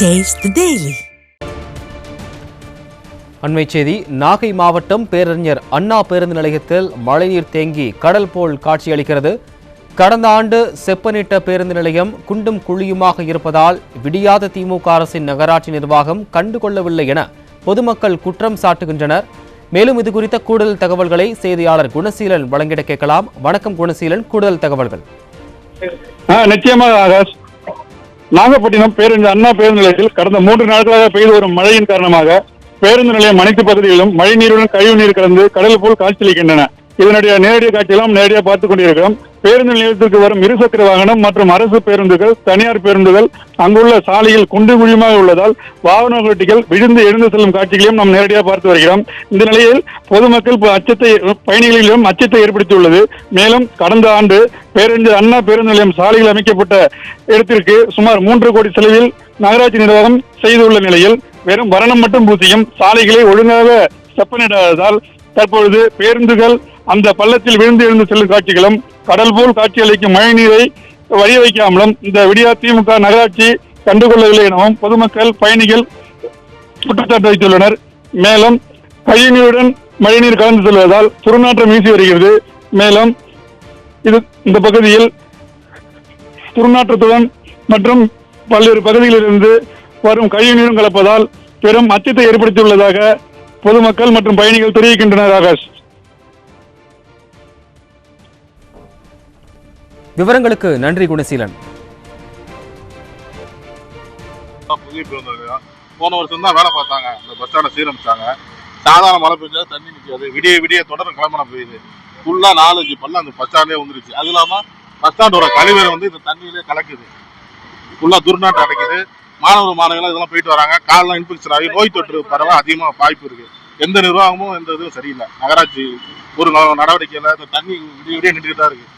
Taste the Daily. அண்மை செய்தி. நாகை மாவட்டம் பேரறிஞர் அண்ணா பேருந்து நிலையத்தில் மழைநீர் தேங்கி கடல் போல் காட்சியளிக்கிறது. கடந்த ஆண்டு செப்பனிட்ட பேருந்து நிலையம் குண்டும் குழியுமாக இருப்பதால் விடியாத திமுக அரசின் நகராட்சி நிர்வாகம் கண்டுகொள்ளவில்லை என பொதுமக்கள் குற்றம் சாட்டுகின்றனர். மேலும் இது குறித்த கூடுதல் தகவல்களை செய்தியாளர் குணசீலன் வழங்கிட கேட்கலாம். வணக்கம் குணசீலன், கூடுதல் தகவல்கள். நிச்சயமாக நாகப்பட்டினம் பேருந்து அண்ணா பேருந்து நிலையத்தில் கடந்த 3 நாட்களாக பெய்து வரும் மழையின் காரணமாக பேருந்து நிலையம் அனைத்து பகுதிகளிலும் மழை நீருடன் கழிவு நீர் கலந்து கடல் போல் காட்சியளிக்கின்றன. இதனுடைய நேரடி காட்சியெல்லாம் நேரடியாக பார்த்துக் கொண்டிருக்கிறோம். பேருந்து நிலையத்திற்கு வரும் இருசக்கர வாகனம் மற்றும் அரசு பேருந்துகள், தனியார் பேருந்துகள் அங்குள்ள சாலையில் குண்டு குழியுமாக உள்ளதால் வாகன ஓட்டிகள் விழுந்து எழுந்து செல்லும் காட்சிகளையும் நாம் நேரடியாக பார்த்து வருகிறோம். இந்த நிலையில் பொதுமக்கள் பயணிகளிலும் அச்சத்தை ஏற்படுத்தியுள்ளது. மேலும் கடந்த ஆண்டு அண்ணா பேருந்து நிலையம் சாலையில் அமைக்கப்பட்ட இடத்திற்கு சுமார் 3 கோடி செலவில் நகராட்சி நிர்வாகம் செய்துள்ள நிலையில் வெறும் வரணம் மட்டும் பூசியும் சாலைகளை ஒழுங்காக செப்பனிடாததால் தற்பொழுது பேருந்துகள் அந்த பள்ளத்தில் விழுந்து எழுந்து செல்லும் காட்சிகளும் கடல் போல் காட்சியளிக்கும் மழை நீரை வழி வைக்காமலும் இந்த விடியா திமுக நகராட்சி கண்டுகொள்ளவில்லை எனவும் பொதுமக்கள் பயணிகள் குற்றச்சாட்டு வைத்துள்ளனர். மேலும் கழிவுநீருடன் மழைநீர் கலந்து செல்வதால் துர்நாற்றம் வீசி வருகிறது. மேலும் இந்த பகுதியில் துர்நாற்றத்துடன் மற்றும் பல்வேறு பகுதிகளிலிருந்து வரும் கழிவுநீரும் கலப்பதால் பெரும் அச்சத்தை ஏற்படுத்தியுள்ளதாக பொதுமக்கள் மற்றும் பயணிகள் தெரிவிக்கின்றனர். ஆகாஷ், விவரங்களுக்கு நன்றி குணசீலன். போன வருஷம் தான் வேலை பார்த்தாங்க, இந்த பஸ் ஸ்டாண்டை சீரமைச்சாங்க. சாதாரண மழை பெஞ்சா தண்ணி நிற்காது, விடிய விடிய தொடர் கிளம்புன பெய்யுது. ஃபுல்லா 4-5 பல்ல அந்த பஸ் ஸ்டாண்டே வந்துருச்சு. அது இல்லாம பஸ் ஸ்டாண்டோட கழிவுகளை வந்து இந்த தண்ணியிலே கலக்குது. ஃபுல்லா துர்நாற்றம் அடைக்குது. மாணவர்கள் இதெல்லாம் போயிட்டு வராங்க. காலெல்லாம் இன்ஃபெக்ஷன் ஆகி நோய் தொற்று பரவ அதிகமாக வாய்ப்பு இருக்கு. எந்த நிர்வாகமும் எந்த இதுவும் சரியில்லை. நகராட்சி ஒரு நடவடிக்கையில் இந்த தண்ணி விடிய விடிய நின்றுட்டு தான் இருக்கு.